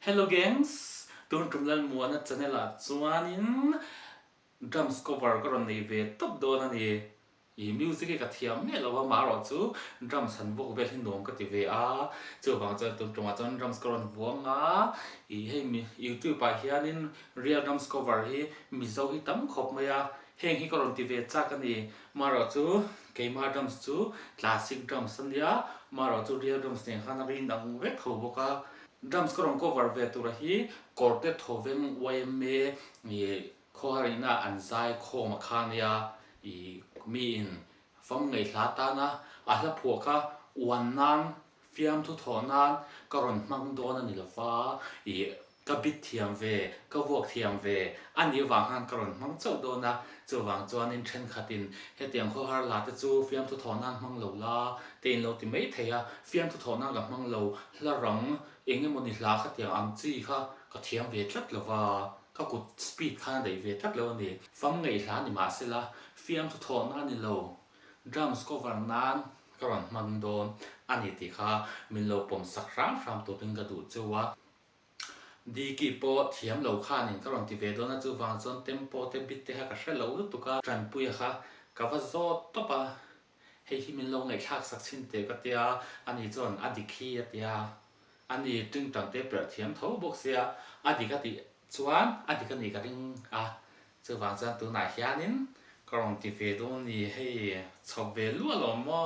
Hello gangs, tun tumlan mua na channel a chuanin drums cover ko ron nei ve top do na ni I music ka thiam me lo ma ro chu drums han vo vel hin dong ka ti ve a chu wang cha tun tung a chon drums ko ron vuanga I hei mi YouTube pa hianin real drums cover hi mi zo hi tam khop ma ya heng hi ko ron ti ve cha ka ni ma ro chu keima drums chu classic drums an ya ma ro chu real drums ne khan rin dang ve tho bo ka drums ko ron cover ve tu ra hi korte thoveng YMA ni kho harina an zai kho ma khan ya I mi in fam ngai hla ta na a hla phu kha wan nan fiam thu tho nan ka ron mang do na ni lawa I ka bit thiam ve ka wok thiam ve ani wang han ka ron mang chau do na chu wang chuan in then khatin he tiang kho har la te chu fiam thu tho nan mang lo la tein lo ti mai theya fiam thu tho nan la mang lo hla rang enge moni hla kha tiang ang chi kha ka thiam ve tlat lawa ka kut speed khan dei ve tlat lo ni fam ngai hla ni ma se la fiam thu tho nan ni lo drums cover nan ka ron mang don ani ti kha min lo pom sak ram to ting ka du chuwa di ki po thiam lo khan in ka ron ti ve do na chu wang chon tempo te beat te ha ka hre lo tu ka tran pui kha ka va zo to pa hei hi min lo ngai thak sak chin te ka tia ani chon adi khi atia ani ting tang te per thiam tho bok sia adi ka ti chuan adi ka ni ka ring a chu wang chan tu na hianin ka ron ti ve do ni hei chok ve lu lo mo